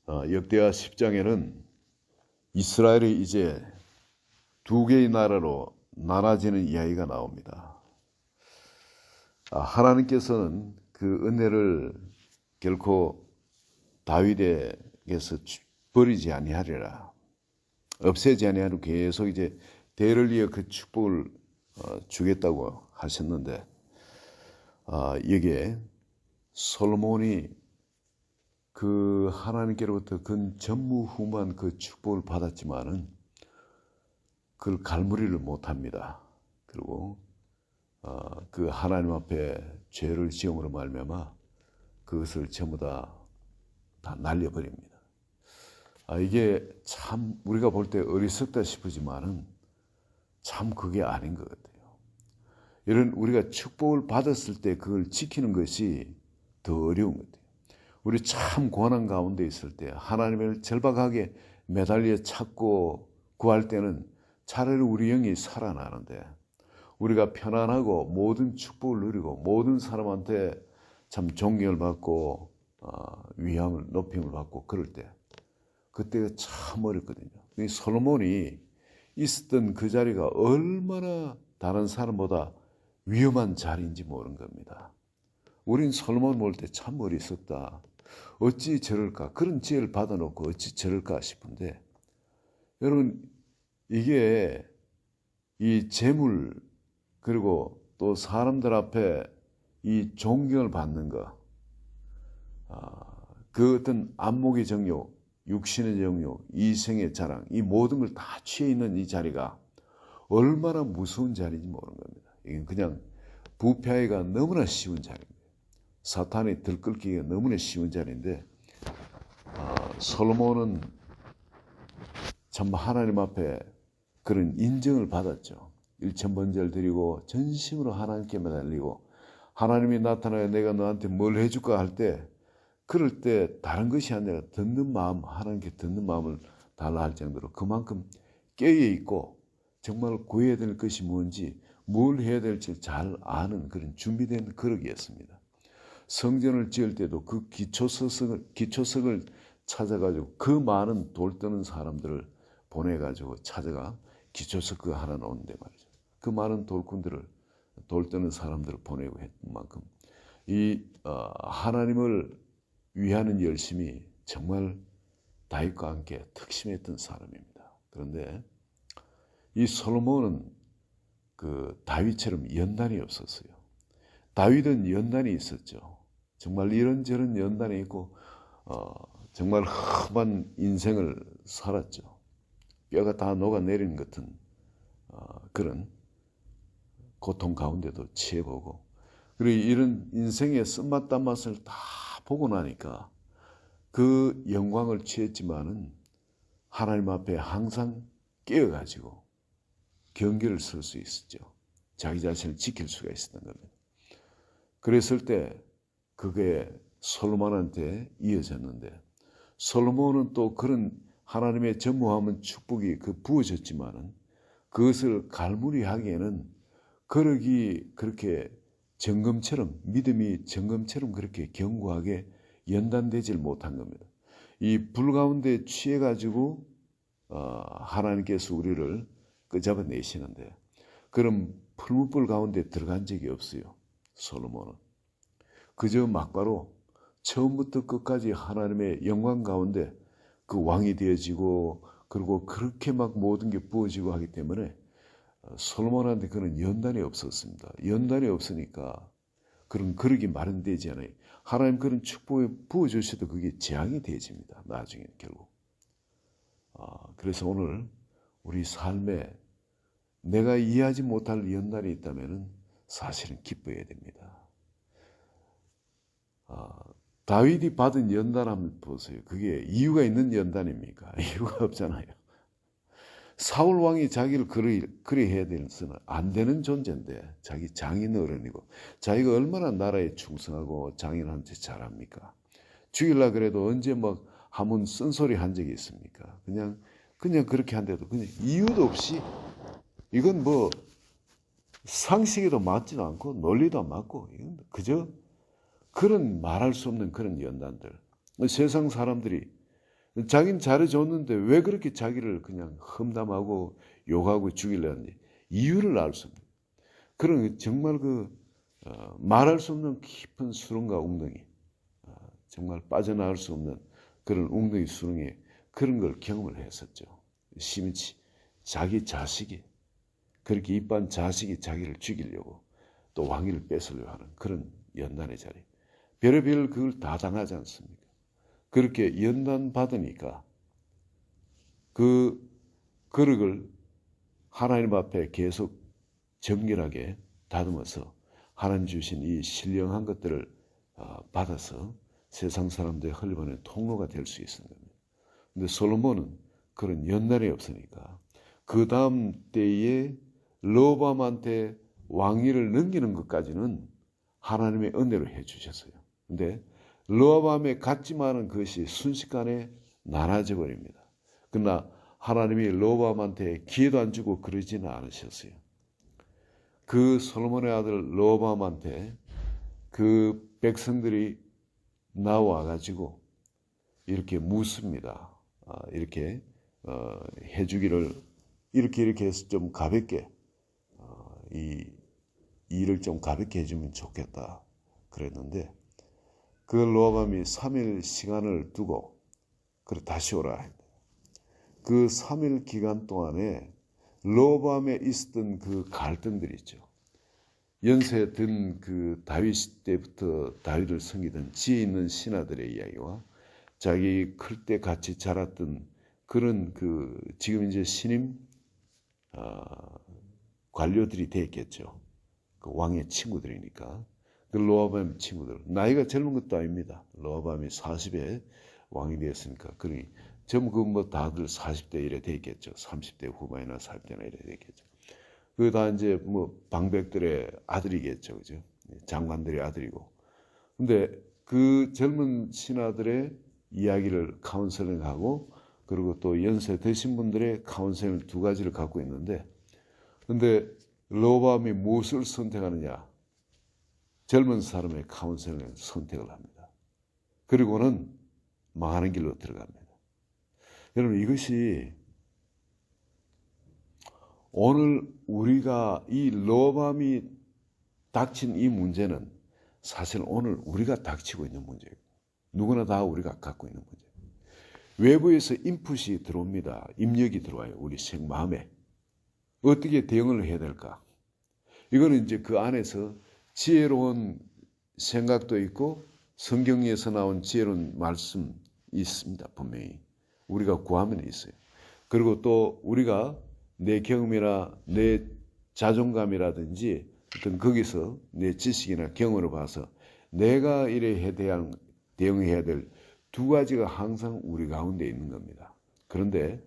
역대하 10장에는 이스라엘이 이제 두 개의 나라로 나눠지는 이야기가 나옵니다. 하나님께서는 그 은혜를 결코 다윗에게서 버리지 아니하리라, 없애지 아니하리라, 계속 이제 대를 이어 그 축복을 주겠다고 하셨는데, 여기에 솔로몬이 그 하나님께로부터 그 전무후무한 그 축복을 받았지만은 그걸 갈무리를 못합니다. 그리고 그 하나님 앞에 죄를 지음으로 말미암아 그것을 전부 다 날려버립니다. 이게 참 우리가 볼 때 어리석다 싶으지만은 참 그게 아닌 것 같아요. 이런 우리가 축복을 받았을 때 그걸 지키는 것이 더 어려운 것 같아요. 우리 참 고난 가운데 있을 때 하나님을 절박하게 매달려 찾고 구할 때는 차라리 우리 영이 살아나는데, 우리가 편안하고 모든 축복을 누리고 모든 사람한테 참 존경을 받고 위함을 높임을 받고 그럴 때, 그때가 참 어렵거든요. 솔로몬이 있었던 그 자리가 얼마나 다른 사람보다 위험한 자리인지 모르는 겁니다. 우린 솔로몬 볼 때 참 어리석다, 어찌 저럴까, 그런 지혜를 받아놓고 어찌 저럴까 싶은데, 여러분, 이게 이 재물 그리고 또 사람들 앞에 이 존경을 받는 거, 그 어떤 안목의 정욕, 육신의 정욕, 이생의 자랑, 이 모든 걸 다 취해 있는 이 자리가 얼마나 무서운 자리인지 모르는 겁니다. 이건 그냥 부패하기가 너무나 쉬운 자리입니다. 사탄이 들끓기가 너무나 쉬운 자리인데, 솔로몬은 참 하나님 앞에 그런 인정을 받았죠. 일천번제를 드리고 전심으로 하나님께 매달리고, 하나님이 나타나야 내가 너한테 뭘 해줄까 할 때, 그럴 때 다른 것이 아니라 듣는 마음, 하나님께 듣는 마음을 달라 할 정도로 그만큼 깨어있고 정말 구해야 될 것이 뭔지, 뭘 해야 될지 잘 아는 그런 준비된 그릇이었습니다. 성전을 지을 때도 그 기초석을 찾아가지고 그 많은 돌 떠는 사람들을 보내가지고 찾아가 기초석 그 하나 놓는데 말이죠. 그 많은 돌꾼들을, 돌 떠는 사람들을 보내고 했던 만큼 이 하나님을 위하는 열심이 정말 다윗과 함께 특심했던 사람입니다. 그런데 이 솔로몬은 그 다윗처럼 연단이 없었어요. 다윗은 연단이 있었죠. 정말 이런저런 연단이 있고 정말 험한 인생을 살았죠. 뼈가 다 녹아내리는 같은 그런 고통 가운데도 취해보고, 그리고 이런 인생의 쓴맛 단맛을 다 보고 나니까 그 영광을 취했지만은 하나님 앞에 항상 깨어가지고 경계를 설 수 있었죠. 자기 자신을 지킬 수가 있었던 겁니다. 그랬을 때 그게 솔로몬한테 이어졌는데, 솔로몬은 또 그런 하나님의 전무하면 축복이 부어졌지만은 그것을 갈무리하기에는 그렇게 정금처럼, 믿음이 정금처럼 그렇게 견고하게 연단되질 못한 겁니다. 이 불 가운데 취해가지고 하나님께서 우리를 끄잡아내시는데, 그런 풀무불 가운데 들어간 적이 없어요. 솔로몬은 그저 막바로 처음부터 끝까지 하나님의 영광 가운데 그 왕이 되어지고, 그리고 그렇게 막 모든 게 부어지고 하기 때문에 솔로몬한테 그런 연단이 없었습니다. 연단이 없으니까 그런 그릇이 마련되지 않아요. 하나님 그런 축복을 부어주셔도 그게 재앙이 되어집니다. 나중에 결국. 그래서 오늘 우리 삶에 내가 이해하지 못할 연단이 있다면 사실은 기뻐해야 됩니다. 다윗이 받은 연단 한번 보세요. 그게 이유가 있는 연단입니까? 이유가 없잖아요. 사울 왕이 자기를 그리 해야 되서는 안 되는 존재인데, 자기 장인 어른이고 자기가 얼마나 나라에 충성하고 장인한테 잘합니까? 죽이려고 그래도 언제 막 한번 쓴소리 한 적이 있습니까? 그냥 그렇게 한데도 그냥 이유도 없이, 이건 뭐 상식에도 맞지도 않고 논리도 안 맞고, 이건 그저 그런 말할 수 없는 그런 연단들. 세상 사람들이 자기는 잘해줬는데 왜 그렇게 자기를 그냥 험담하고 욕하고 죽이려는지 이유를 알 수 없는 그런 정말 말할 수 없는 깊은 수렁과 웅덩이, 정말 빠져나갈 수 없는 그런 웅덩이 수렁에 그런 걸 경험을 했었죠. 심치 자기 자식이 그렇게 이쁜 자식이 자기를 죽이려고 또 왕위를 뺏으려고 하는 그런 연단의 자리. 별의별 그걸 다 당하지 않습니까? 그렇게 연단 받으니까 그 거룩을 하나님 앞에 계속 정결하게 다듬어서 하나님 주신 이 신령한 것들을 받아서 세상 사람들의 흘려보내는 통로가 될 수 있는 겁니다. 근데 솔로몬은 그런 연단이 없으니까 그 다음 때에 르호보암한테 왕위를 넘기는 것까지는 하나님의 은혜로 해주셨어요. 근데 르호보암에 갔지만은 그것이 순식간에 나눠져 버립니다. 그러나 하나님이 르호보암한테 기회도 안 주고 그러지는 않으셨어요. 그 솔로몬의 아들 르호보암한테 그 백성들이 나와가지고 이렇게 묻습니다. 이렇게 해주기를 이렇게 해서 좀 가볍게 이 일을 좀 가볍게 해주면 좋겠다 그랬는데 그 르호보암이 3일 시간을 두고 그래 다시 오라 했다. 그 3일 기간 동안에 르호보암에 있었던 그 갈등들이 있죠. 연세 든 그 다윗 때부터 다윗을 섬기던 지혜 있는 신하들의 이야기와 자기 클 때 같이 자랐던 그런 지금 이제 신임 관료들이 됐겠죠. 그 왕의 친구들이니까. 그 르호보암 친구들. 나이가 젊은 것도 아닙니다. 르호보암이 40에 왕이 되었으니까. 그러니 전부 다들 40대 이래 됐겠죠. 30대 후반이나 40대나 이래 됐겠죠. 그 다 이제 방백들의 아들이겠죠. 그죠? 장관들의 아들이고. 근데 그 젊은 신하들의 이야기를 카운셀링하고 그리고 또 연세 드신 분들의 카운셀링 두 가지를 갖고 있는데 근데 르호보암이 무엇을 선택하느냐? 젊은 사람의 카운셀링을 선택을 합니다. 그리고는 망하는 길로 들어갑니다. 여러분 이것이 오늘 우리가 이 르호보암이 닥친 이 문제는 사실 오늘 우리가 닥치고 있는 문제예요. 누구나 다 우리가 갖고 있는 문제예요. 외부에서 인풋이 들어옵니다. 입력이 들어와요. 우리 마음에. 어떻게 대응을 해야 될까? 이거는 이제 그 안에서 지혜로운 생각도 있고 성경에서 나온 지혜로운 말씀이 있습니다. 분명히. 우리가 구하면 있어요. 그리고 또 우리가 내 경험이나 내 자존감이라든지 어떤 거기서 내 지식이나 경험을 봐서 내가 이래 대응해야 될 두 가지가 항상 우리 가운데 있는 겁니다. 그런데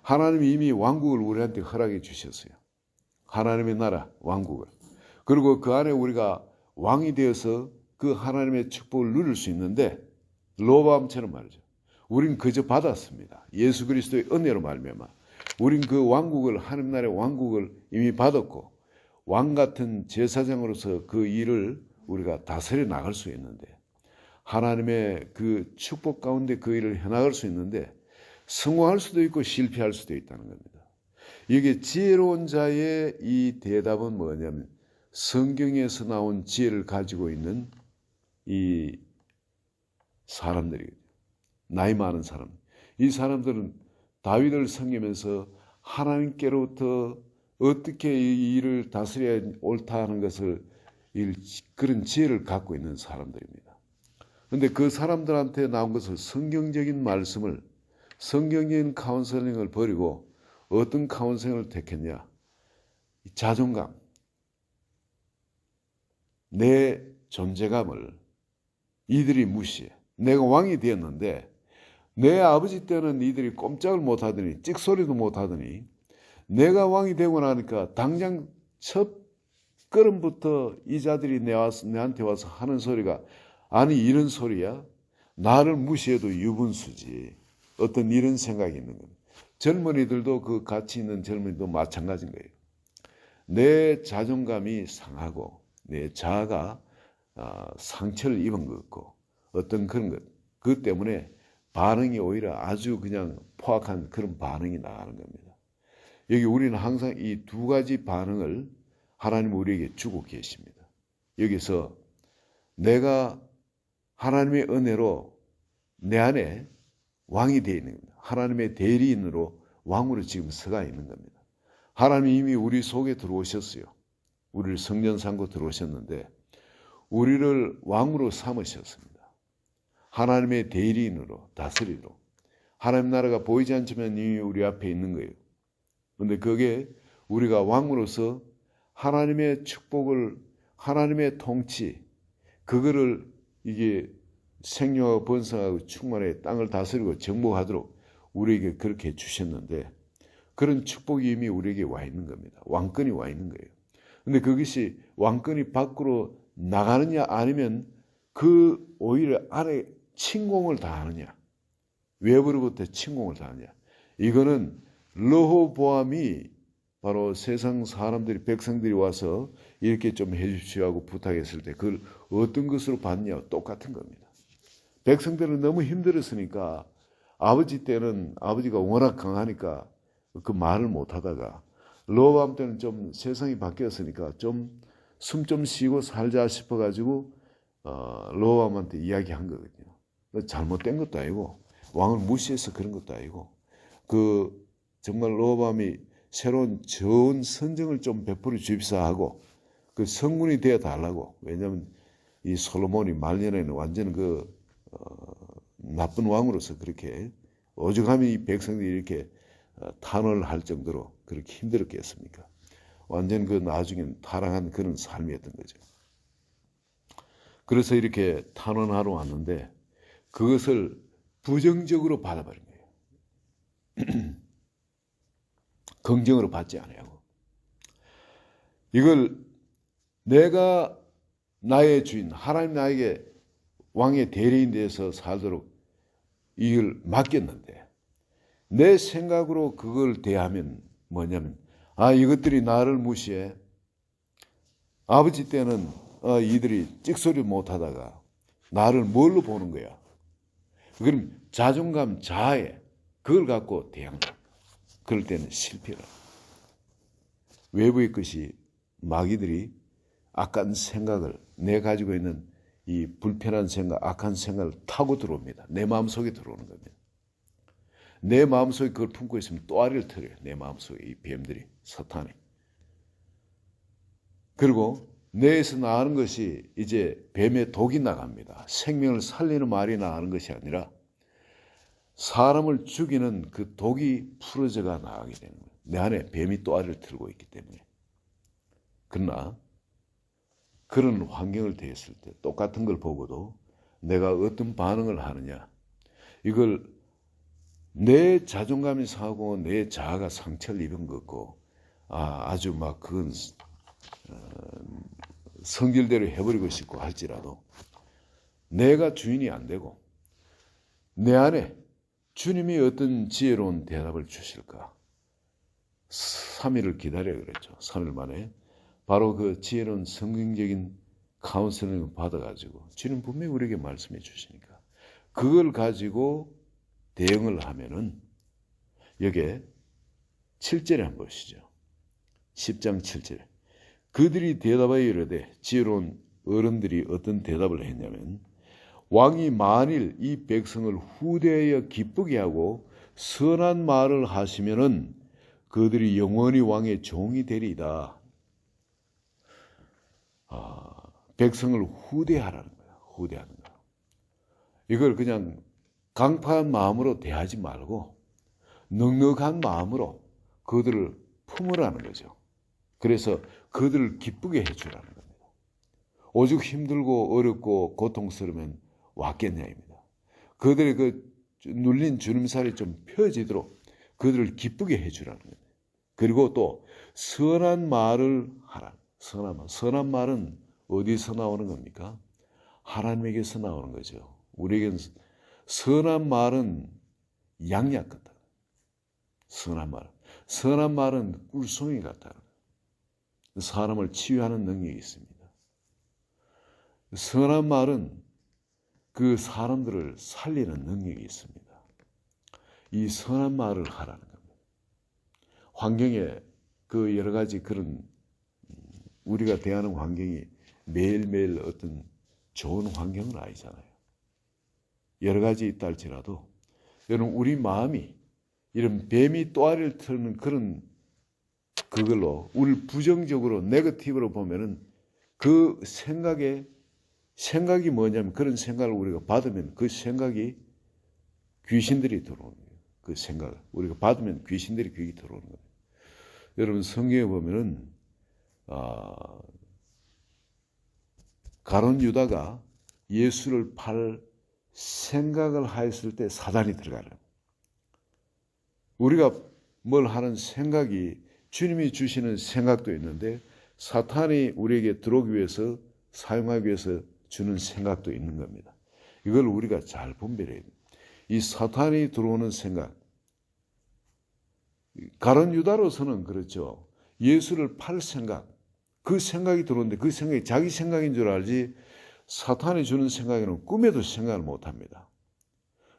하나님이 이미 왕국을 우리한테 허락해 주셨어요. 하나님의 나라, 왕국을. 그리고 그 안에 우리가 왕이 되어서 그 하나님의 축복을 누릴 수 있는데 르호보암처럼 말이죠. 우린 그저 받았습니다. 예수 그리스도의 은혜로 말미암아. 우린 그 왕국을 하나님 나라의 왕국을 이미 받았고 왕 같은 제사장으로서 그 일을 우리가 다스려 나갈 수 있는데 하나님의 그 축복 가운데 그 일을 해나갈 수 있는데 성공할 수도 있고 실패할 수도 있다는 겁니다. 이게 지혜로운 자의 이 대답은 뭐냐면 성경에서 나온 지혜를 가지고 있는 이 사람들이거든요. 나이 많은 사람. 이 사람들은 다윗을 섬기면서 하나님께로부터 어떻게 이 일을 다스려야 옳다 하는 것을 그런 지혜를 갖고 있는 사람들입니다. 그런데 그 사람들한테 나온 것을 성경적인 말씀을 성경적인 카운셀링을 버리고 어떤 카운셀링을 택했냐? 자존감, 내 존재감을 이들이 무시해. 내가 왕이 되었는데 내 아버지 때는 이들이 꼼짝을 못하더니 찍소리도 못하더니 내가 왕이 되고 나니까 당장 첫 걸음부터 이 자들이 내한테 와서 하는 소리가 아니 이런 소리야? 나를 무시해도 유분수지. 어떤 이런 생각이 있는 겁니다. 젊은이들도 그 가치 있는 젊은이도 마찬가지인 거예요. 내 자존감이 상하고 내 자아가 상처를 입은 것 같고 어떤 그런 것. 그것 때문에 반응이 오히려 아주 그냥 포악한 그런 반응이 나가는 겁니다. 여기 우리는 항상 이 두 가지 반응을 하나님 우리에게 주고 계십니다. 여기서 내가 하나님의 은혜로 내 안에 왕이 되어 있는 겁니다. 하나님의 대리인으로 왕으로 지금 서가 있는 겁니다. 하나님이 이미 우리 속에 들어오셨어요. 우리를 성전 삼고 들어오셨는데 우리를 왕으로 삼으셨습니다. 하나님의 대리인으로 다스리로. 하나님 나라가 보이지 않지만 이미 우리 앞에 있는 거예요. 그런데 그게 우리가 왕으로서 하나님의 축복을, 하나님의 통치, 그거를 이게 생명하고 번성하고 충만하게 땅을 다스리고 정복하도록 우리에게 그렇게 주셨는데 그런 축복이 이미 우리에게 와 있는 겁니다. 왕권이 와 있는 거예요. 그런데 그것이 왕권이 밖으로 나가느냐 아니면 그 오히려 안에 침공을 당하느냐, 외부로부터 침공을 당하느냐. 이거는 르호보암이 바로 세상 사람들이, 백성들이 와서 이렇게 좀 해주십시오 하고 부탁했을 때 그걸 어떤 것으로 받냐, 똑같은 겁니다. 백성들은 너무 힘들었으니까 아버지 때는 아버지가 워낙 강하니까 그 말을 못하다가 르호보암 때는 좀 세상이 바뀌었으니까 좀 숨 좀 쉬고 살자 싶어가지고 르호보암한테 이야기한 거거든요. 잘못된 것도 아니고 왕을 무시해서 그런 것도 아니고 그 정말 르호보암이 새로운 좋은 선정을 좀 베풀어 주십사 하고 그 성군이 되어 달라고. 왜냐하면 이 솔로몬이 말년에는 완전 나쁜 왕으로서 그렇게 오죽하면 이 백성들이 이렇게 탄원을 할 정도로 그렇게 힘들었게 했습니까? 완전 나중에는 타락한 그런 삶이었던 거죠. 그래서 이렇게 탄원하러 왔는데 그것을 부정적으로 받아버린 거예요. 긍정으로 받지 않아요. 이걸 내가 나의 주인, 하나님 나에게 왕의 대리인 되어서 살도록 이걸 맡겼는데 내 생각으로 그걸 대하면 뭐냐면 이것들이 나를 무시해. 아버지 때는 이들이 찍소리 못하다가 나를 뭘로 보는 거야? 그럼 자존감, 자아에 그걸 갖고 대한 거야. 그럴 때는 실패라. 외부의 것이 마귀들이 악한 생각을, 내 가지고 있는 이 불편한 생각, 악한 생각을 타고 들어옵니다. 내 마음속에 들어오는 겁니다. 내 마음속에 그걸 품고 있으면 또아리를 털어요. 내 마음속에 이 뱀들이, 사탄이. 그리고 뇌에서 나가는 것이 이제 뱀의 독이 나갑니다. 생명을 살리는 말이 나가는 것이 아니라 사람을 죽이는 그 독이 풀어져가 나가게 되는 거예요. 내 안에 뱀이 또아리를 틀고 있기 때문에. 그러나 그런 환경을 대했을 때 똑같은 걸 보고도 내가 어떤 반응을 하느냐, 이걸 내 자존감이 상하고 내 자아가 상처를 입은 거고 아주 막 그건 성질대로 해버리고 싶고 할지라도 내가 주인이 안 되고 내 안에 주님이 어떤 지혜로운 대답을 주실까? 3일을 기다려 그랬죠. 3일 만에 바로 그 지혜로운 성경적인 카운슬링을 받아가지고 주님 분명히 우리에게 말씀해 주시니까 그걸 가지고 대응을 하면은 여기에 7절에 한번 보시죠. 10장 7절. 그들이 대답하여 이르되, 지혜로운 어른들이 어떤 대답을 했냐면, 왕이 만일 이 백성을 후대하여 기쁘게 하고 선한 말을 하시면은 그들이 영원히 왕의 종이 되리이다. 백성을 후대하라는 거야. 후대하는 거야. 이걸 그냥 강팍한 마음으로 대하지 말고 넉넉한 마음으로 그들을 품으라는 거죠. 그래서 그들을 기쁘게 해주라는 겁니다. 오죽 힘들고 어렵고 고통스러우면 왔겠냐입니다. 그들의 그 눌린 주름살이 좀 펴지도록 그들을 기쁘게 해주라는 겁니다. 그리고 또 선한 말을 하라. 선한 말은 어디서 나오는 겁니까? 하나님에게서 나오는 거죠. 우리에게는 선한 말은 양약 같다. 선한 말은 꿀송이 같다. 사람을 치유하는 능력이 있습니다. 선한 말은 그 사람들을 살리는 능력이 있습니다. 이 선한 말을 하라는 겁니다. 환경에 그 여러 가지 그런 우리가 대하는 환경이 매일매일 어떤 좋은 환경은 아니잖아요. 여러 가지 있다 할지라도 여러분 우리 마음이 이런 뱀이 또아리를 틀는 그런 그걸로 우리를 부정적으로 네거티브로 보면은 그 생각이 뭐냐면 그런 생각을 우리가 받으면 그 생각이 귀신들이 들어오는 거예요. 그 생각을 우리가 받으면 귀신들이 귀에 들어오는 거예요. 여러분 성경에 보면은 가룟 유다가 예수를 팔 생각을 하였을 때 사단이 들어가요. 우리가 뭘 하는 생각이 주님이 주시는 생각도 있는데 사탄이 우리에게 들어오기 위해서 사용하기 위해서 주는 생각도 있는 겁니다. 이걸 우리가 잘 분별해야 돼요. 이 사탄이 들어오는 생각, 가룟 유다로서는 그렇죠. 예수를 팔 생각, 그 생각이 들어오는데 그 생각이 자기 생각인 줄 알지 사탄이 주는 생각에는 꿈에도 생각을 못합니다.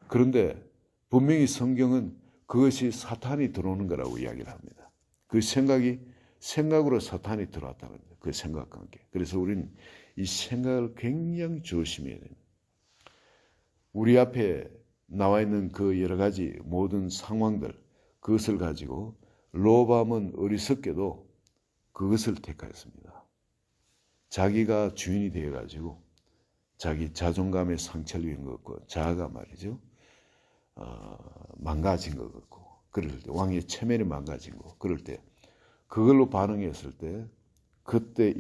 그런데 분명히 성경은 그것이 사탄이 들어오는 거라고 이야기를 합니다. 그 생각으로 사탄이 들어왔다는 거예요. 그 생각과 함께. 그래서 우리는 이 생각을 굉장히 조심해야 됩니다. 우리 앞에 나와 있는 그 여러 가지 모든 상황들, 그것을 가지고 로밤은 어리석게도 그것을 택하였습니다. 자기가 주인이 되어가지고 자기 자존감의 상처를 입은 것 같고 자아가 말이죠. 망가진 것 같고 그럴 때 왕의 체면이 망가진 거 그럴 때 그걸로 반응했을 때 그때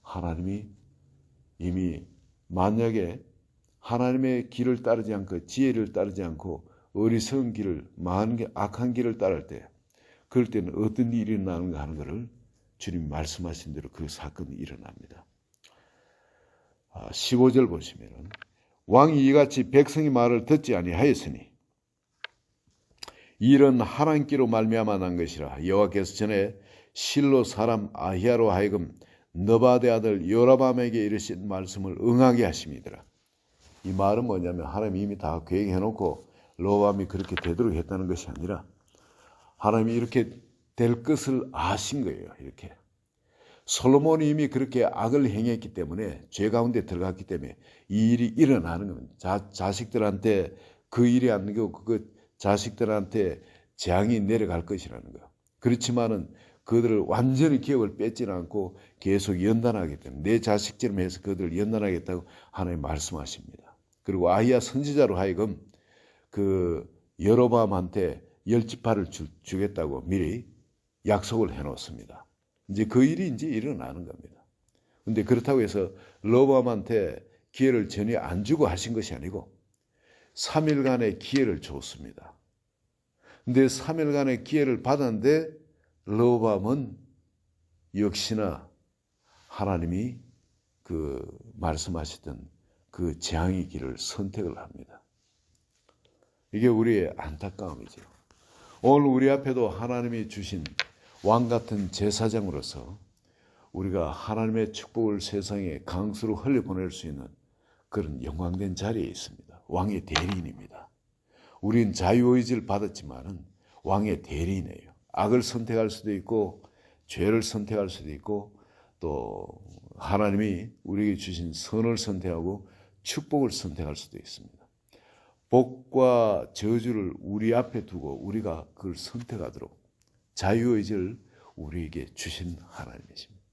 하나님이 이미 만약에 하나님의 길을 따르지 않고 지혜를 따르지 않고 어리석은 길을 악한 길을 따를 때 그럴 때는 어떤 일이 일어나는가 하는 것을 주님이 말씀하신 대로 그 사건이 일어납니다. 15절 보시면 왕이 이같이 백성의 말을 듣지 아니하였으니 이런 하나님께로 말미암아 난 것이라 여호와께서 전에 실로 사람 아히야로 하여금 느바데 아들 요라밤에게 이르신 말씀을 응하게 하심이더라. 이 말은 뭐냐면 하나님이 이미 다 계획해놓고 로밤이 그렇게 되도록 했다는 것이 아니라 하나님이 이렇게 될 것을 아신 거예요. 이렇게 솔로몬이 이미 그렇게 악을 행했기 때문에 죄 가운데 들어갔기 때문에 이 일이 일어나는 겁니다. 자식들한테 그 일이 안 되고 그 자식들한테 재앙이 내려갈 것이라는 거. 그렇지만은 그들을 완전히 기업을 뺏지는 않고 계속 연단하기 때문에 내 자식처럼 해서 그들을 연단하겠다고 하나님 말씀하십니다. 그리고 아히야 선지자로 하여금 그 여로보암한테 10지파를 주겠다고 미리 약속을 해놓습니다. 이제 그 일이 이제 일어나는 겁니다. 근데 그렇다고 해서 여로보암한테 기회를 전혀 안 주고 하신 것이 아니고 3일간의 기회를 줬습니다. 근데 3일간의 기회를 받았는데 여로보암은 역시나 하나님이 그 말씀하셨던 그 재앙의 길을 선택을 합니다. 이게 우리의 안타까움이죠. 오늘 우리 앞에도 하나님이 주신 왕 같은 제사장으로서 우리가 하나님의 축복을 세상에 강수로 흘려보낼 수 있는 그런 영광된 자리에 있습니다. 왕의 대리인입니다. 우리는 자유의지를 받았지만은 왕의 대리인이에요. 악을 선택할 수도 있고 죄를 선택할 수도 있고 또 하나님이 우리에게 주신 선을 선택하고 축복을 선택할 수도 있습니다. 복과 저주를 우리 앞에 두고 우리가 그걸 선택하도록 자유의지를 우리에게 주신 하나님이십니다.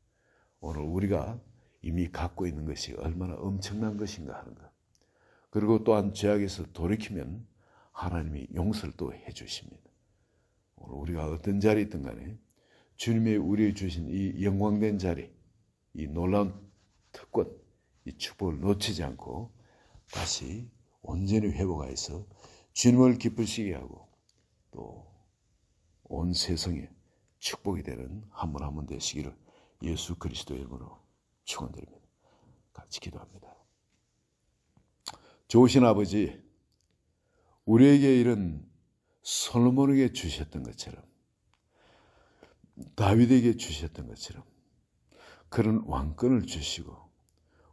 오늘 우리가 이미 갖고 있는 것이 얼마나 엄청난 것인가 하는 것. 그리고 또한 죄악에서 돌이키면 하나님이 용서를 또 해주십니다. 오늘 우리가 어떤 자리에 있든 간에 주님이 우리에게 주신 이 영광된 자리, 이 놀라운 특권, 이 축복을 놓치지 않고 다시 온전히 회복하여서 주님을 기쁘시게 하고 또 온 세상에 축복이 되는 한 분 한 분 되시기를 예수 그리스도의 이름으로 축원드립니다. 같이 기도합니다. 좋으신 아버지, 우리에게 이런 솔로몬에게 주셨던 것처럼 다윗에게 주셨던 것처럼 그런 왕권을 주시고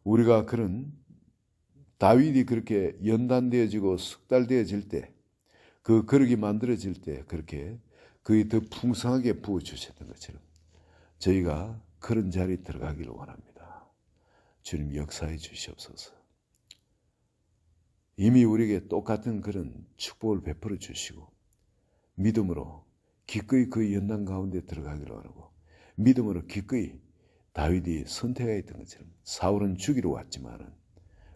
우리가 그런 다윗이 그렇게 연단되어지고 숙달되어질 때 그 거룩이 만들어질 때 그렇게 그게 더 풍성하게 부어주셨던 것처럼 저희가 그런 자리에 들어가기를 원합니다. 주님 역사해 주시옵소서. 이미 우리에게 똑같은 그런 축복을 베풀어 주시고 믿음으로 기꺼이 그 연단 가운데 들어가기를 원하고 믿음으로 기꺼이 다윗이 선택하였던 것처럼 사울은 죽이러 왔지만은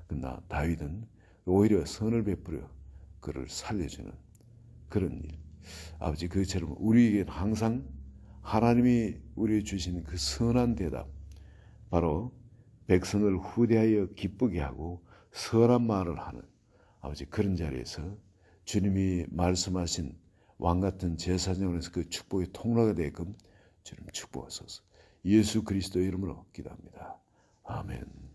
그러나 다윗은 오히려 선을 베풀어 그를 살려주는 그런 일. 아버지 그처럼 우리에게는 항상 하나님이 우리에게 주시는 그 선한 대답 바로 백성을 후대하여 기쁘게 하고 선한 말을 하는 아버지 그런 자리에서 주님이 말씀하신 왕같은 제사장으로서 그 축복의 통로가 되게끔 주님 축복하소서. 예수 그리스도 이름으로 기도합니다. 아멘.